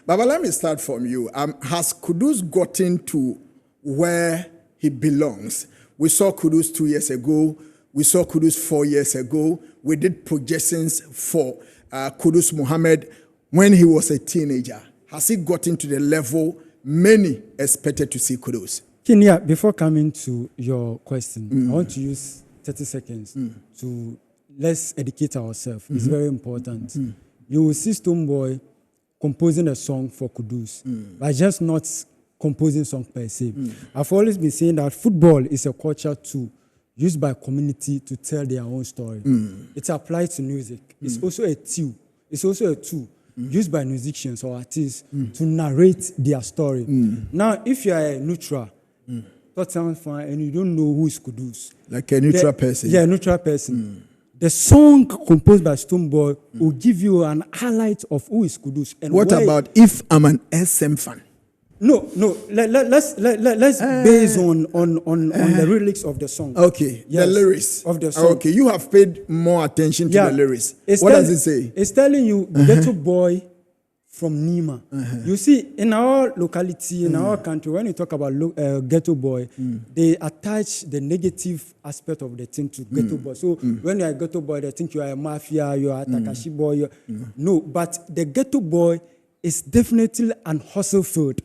Baba, let me start from you. Has Kudus gotten to where he belongs? We saw Kudus 2 years ago. We saw Kudus 4 years ago. We did projections for Kudus Muhammad when he was a teenager. Has he gotten to the level many expected to see Kudus? Kenya, before coming to your question, I want to use 30 seconds to let's educate ourselves. It's very important. You will see Stonebwoy composing a song for Kudus, but just not composing song per se. I've always been saying that football is a culture tool used by community to tell their own story. It applies to music. It's also a tool. It's also a tool used by musicians or artists to narrate their story. Now, if you are a neutral, Tottenham fan, and you don't know who is Kudus, like a neutral person. Yeah, a neutral person. The song composed by Stonebwoy will give you an highlight of who is Kudus. And what about if I'm an SM fan? No. Let's base on the lyrics of the song. Okay, yes, the lyrics of the song. Okay, you have paid more attention to the lyrics. What does it say? It's telling you ghetto boy from Nima. You see, in our locality, in our country, when you talk about ghetto boy, they attach the negative aspect of the thing to ghetto boy. So when you are a ghetto boy, they think you are a mafia, you are a Takashi boy. No, but the ghetto boy is definitely an hustle field.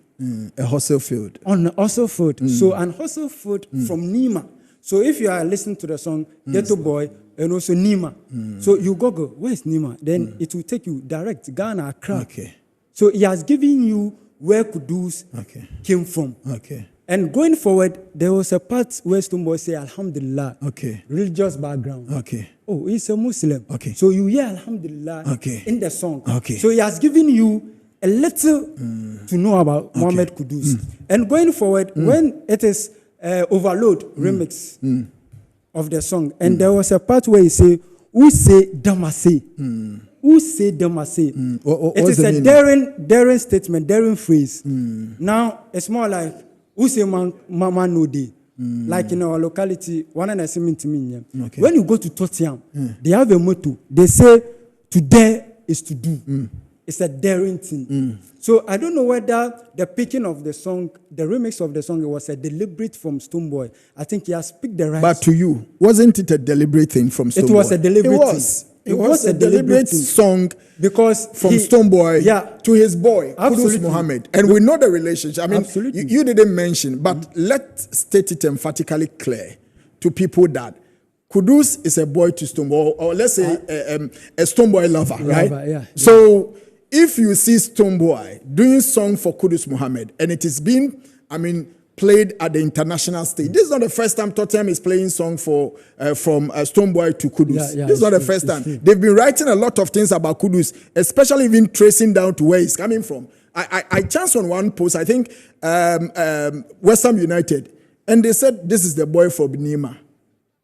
A hustle field. On a hustle field. So an hustle field from Nima. So if you are listening to the song Ghetto Boy and also Nima, so you Google, where's Nima? Then it will take you direct, Ghana, Accra. Okay. So he has given you where Kudus came from. Okay. And going forward, there was a part where Stonebwoy say, Alhamdulillah. Okay. Religious background. Okay. Oh, he's a Muslim. Okay. So you hear Alhamdulillah in the song. Okay. So he has given you a little to know about Muhammad Kudus. And going forward, when it is Overload remix of the song, and there was a part where he say, who say Damase? Who say Damase? It is a daring statement, daring phrase. Now, it's more like, who say Mama no day? Like in our locality, one and I say to me. When you go to Tottenham, they have a motto. They say, to dare is to do. It's a daring thing. So I don't know whether the picking of the song, the remix of the song, it was a deliberate from Stonebwoy. I think he has picked the right. But to you, wasn't it a deliberate thing from Stonebwoy? It was a deliberate thing. It was a deliberate song because from Stonebwoy to his boy, Kudus Muhammad. And we know the relationship. I mean, you didn't mention, but let's state it emphatically clear to people that Kudus is a boy to Stonebwoy, or let's say a Stonebwoy lover, right? So if you see Stonebwoy doing song for Kudus Muhammad, and it is being, played at the international stage. This is not the first time Tottenham is playing song from Stonebwoy to Kudus. This is not the first time. They've been writing a lot of things about Kudus, especially even tracing down to where he's coming from. I chanced on one post, I think West Ham United, and they said this is the boy from Nima,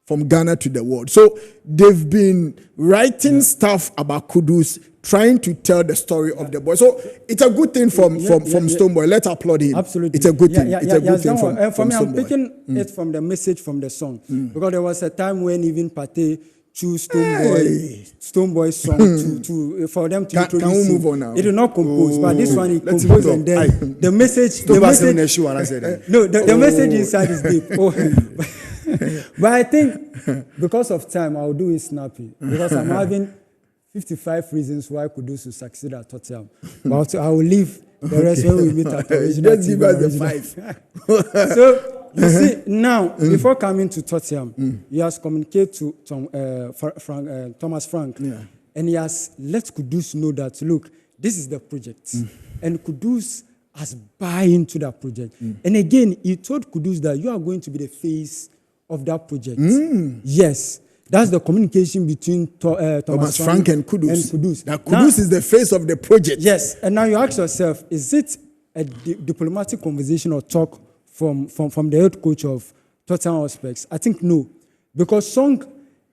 from Ghana to the world. So they've been writing stuff about Kudus, trying to tell the story of the boy. So it's a good thing from Stonebwoy. Let's applaud him. Absolutely. It's a good thing. It's a good thing from me, I'm Stonebwoy. picking it from the message from the song. Because there was a time when even Pate chose Stonebwoy's song for them to introduce. Can we move on now? It did not compose, but this one he composed, and then the message. The message inside is deep. But I think because of time, I'll do it snappy. Because I'm having 55 reasons why Kudus will succeed at Tottenham. But I will leave the rest when we meet at the original. Just give us the 5. So, you see, now, before coming to Tottenham, he has communicated to Thomas Frank, and he has let Kudus know that, look, this is the project. And Kudus has bought into that project. And again, he told Kudus that you are going to be the face of that project. Yes. That's the communication between Thomas Frank and Kudus. That Kudus is the face of the project. Yes. And now you ask yourself, is it a diplomatic conversation or talk from the head coach of Tottenham Hotspur? I think no. Because song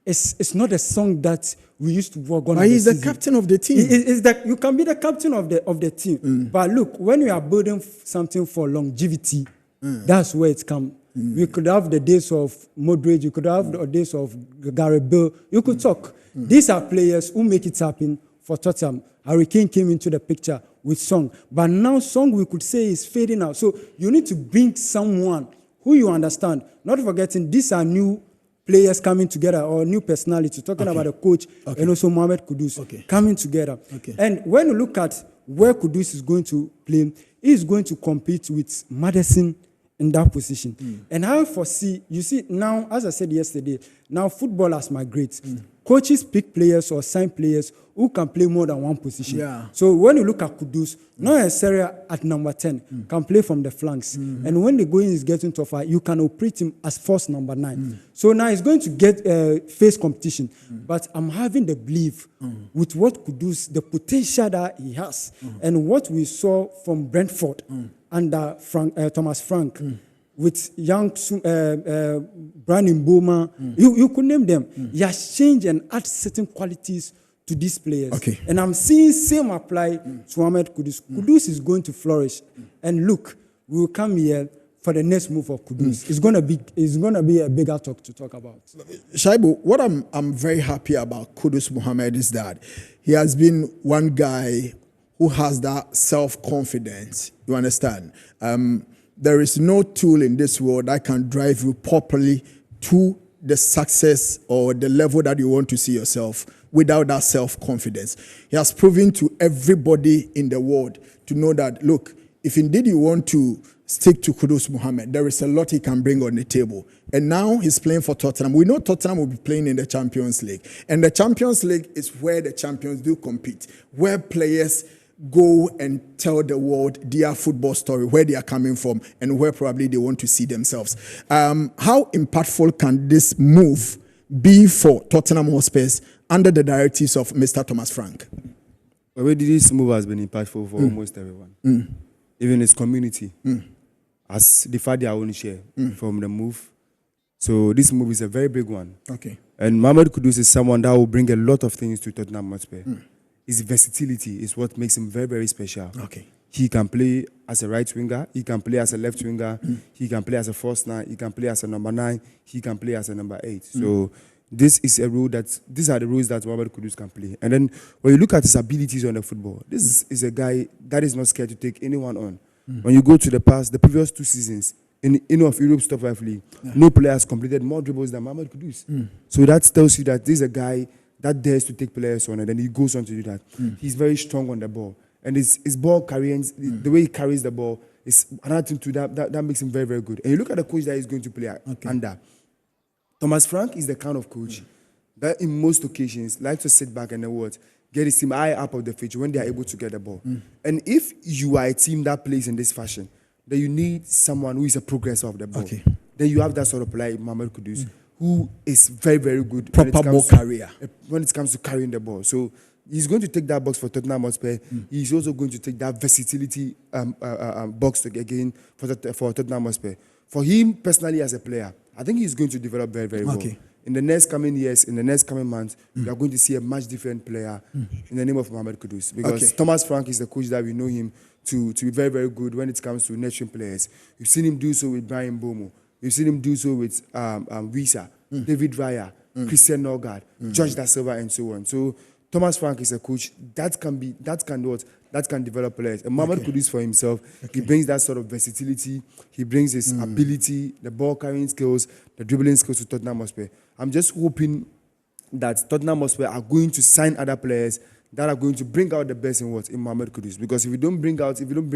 is not a song that we used to work on. But he's the captain of the team. Is that you can be the captain of the team. But look, when you are building something for longevity, that's where it comes. We could have the days of Modric, you could have the days of Gary Bill. You could talk. These are players who make it happen for Tottenham. Harry Kane came into the picture with Song. But now Song, we could say, is fading out. So you need to bring someone who you understand. Not forgetting, these are new players coming together or new personality, talking about a coach and also Mohamed Kudus coming together. And when you look at where Kudus is going to play, he is going to compete with Madison in that position. And I foresee, you see, now, as I said yesterday, now football has migrated. Coaches pick players or sign players who can play more than one position. So when you look at Kudus, not necessarily at number 10, can play from the flanks. And when the going is getting tougher, you can operate him as first number 9. So now he's going to get face competition. But I'm having the belief with what Kudus, the potential that he has, and what we saw from Brentford under Thomas Frank, with young Brandon Boma, you could name them. He has changed and added certain qualities to these players. And I'm seeing same apply to Mohamed Kudus. Kudus is going to flourish. And look, we will come here for the next move of Kudus. It's gonna be a bigger talk to talk about. Shaibu, what I'm very happy about Kudus Mohamed is that he has been one guy who has that self-confidence. You understand? There is no tool in this world that can drive you properly to the success or the level that you want to see yourself without that self-confidence. He has proven to everybody in the world to know that, look, if indeed you want to stick to Kudus Mohamed, there is a lot he can bring on the table. And now he's playing for Tottenham. We know Tottenham will be playing in the Champions League. And the Champions League is where the champions do compete, where players go and tell the world their football story, where they are coming from, and where probably they want to see themselves. How impactful can this move be for Tottenham Hotspur under the directives of Mr. Thomas Frank? Already this move has been impactful for almost everyone. Even his community has deferred their own share from the move. So this move is a very big one. And Mohamed Kudus is someone that will bring a lot of things to Tottenham Hotspur. His versatility is what makes him very, very special. He can play as a right winger. He can play as a left winger. He can play as a false 9. He can play as a number 9. He can play as a number 8. So these are the roles that Mohamed Kudus can play. And then when you look at his abilities on the football, this is a guy that is not scared to take anyone on. When you go to the previous 2 seasons, in of Europe's top 5 league, no player has completed more dribbles than Mohamed Kudus. So that tells you that this is a guy that dares to take players on, and then he goes on to do that. He's very strong on the ball. And his ball carrying, the way he carries the ball, is another thing to that makes him very, very good. And you look at the coach that he's going to play under. Thomas Frank is the kind of coach that in most occasions likes to sit back and get his team high up of the pitch when they are able to get the ball. And if you are a team that plays in this fashion, then you need someone who is a progressor of the ball. Then you have that sort of player, Mohamed Kudus, who is very, very good proper ball carrier when it comes to carrying the ball. So he's going to take that box for Tottenham Hotspur. He's also going to take that versatility box again for Tottenham Hotspur. For him personally as a player, I think he's going to develop very, very well. In the next coming years, in the next coming months, we are going to see a much different player in the name of Mohamed Kudus. Because Thomas Frank is the coach that we know him to be very, very good when it comes to nurturing players. You've seen him do so with Brian Bomo. You've seen him do so with Wisa, David Raya, Christian Norgard, George Da Silva, and so on. So Thomas Frank is a coach that can develop players. And Mohamed Kudus for himself, he brings that sort of versatility. He brings his ability, the ball carrying skills, the dribbling skills to Tottenham Hotspur. I'm just hoping that Tottenham Hotspur are going to sign other players that are going to bring out the best in Mohamed Kudus. Because if you don't bring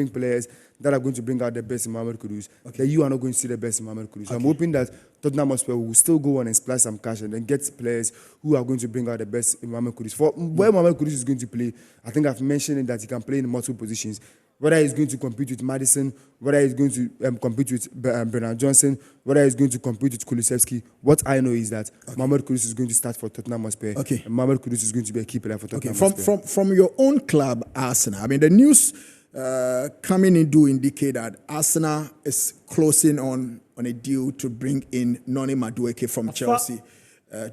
players that are going to bring out the best in Mohamed Kudus, then you are not going to see the best in Mohamed Kudus. So I'm hoping that Tottenham Hotspur will still go on and splash some cash and then get players who are going to bring out the best in Mohamed Kudus. For where Mohamed Kudus is going to play, I think I've mentioned it that he can play in multiple positions. Whether he's going to compete with Madison, whether he's going to compete with Bernard Johnson, whether he's going to compete with Kulusevski, what I know is that Mohamed Kudus is going to start for Tottenham Hotspur. And Mohamed Kudus is going to be a key player for Tottenham Hotspur. From your own club, Arsenal, I mean, the news coming in do indicate that Arsenal is closing on a deal to bring in Noni Madueke from Chelsea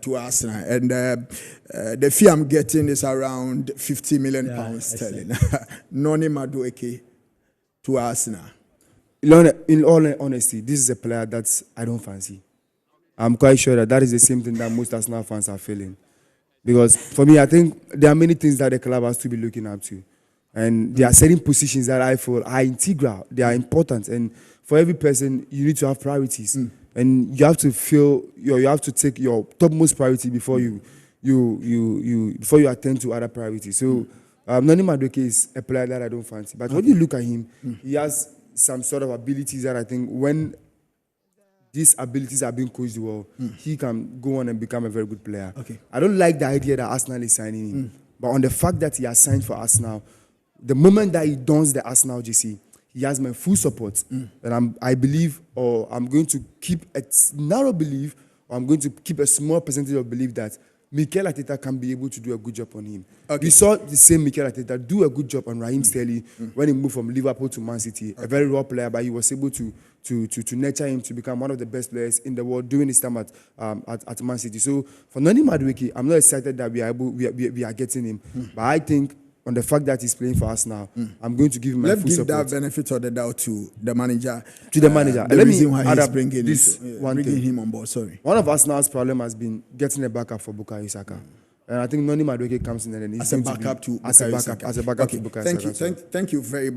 to Arsenal. And the fee I'm getting is around 50 million pounds sterling. Noni Madueke to Arsenal. In all honesty, this is a player that I don't fancy. I'm quite sure that is the same thing that most Arsenal fans are feeling. Because for me, I think there are many things that the club has to be looking up to. And there are certain positions that I feel are integral, they are important. And for every person, you need to have priorities. And you have to feel, you have to take your topmost priority before you attend to other priorities. So, Noni Madueke is a player that I don't fancy. But when you look at him, he has some sort of abilities that I think when these abilities are being coached well, he can go on and become a very good player. I don't like the idea that Arsenal is signing him. But on the fact that he has signed for Arsenal, the moment that he dons the Arsenal JC, he has my full support. And I believe, or I'm going to keep a narrow belief, or I'm going to keep a small percentage of belief that Mikel Arteta can be able to do a good job on him. We saw the same Mikel Arteta do a good job on Raheem Sterling when he moved from Liverpool to Man City. A very raw player, but he was able to nurture him to become one of the best players in the world during his time at Man City. So for Noni Madueke, I'm not excited that we are getting him. But I think on the fact that he's playing for us now, I'm going to give him my full support. Let's give that benefit of the doubt to the manager. To the manager. The reason why he's bringing him on board. Sorry. One of Arsenal's problem has been getting a backup for Bukayo Saka. And I think Noni Madueke comes in and he's as a backup to Bukayo Saka. As a backup to Bukayo Saka. Thank you very much.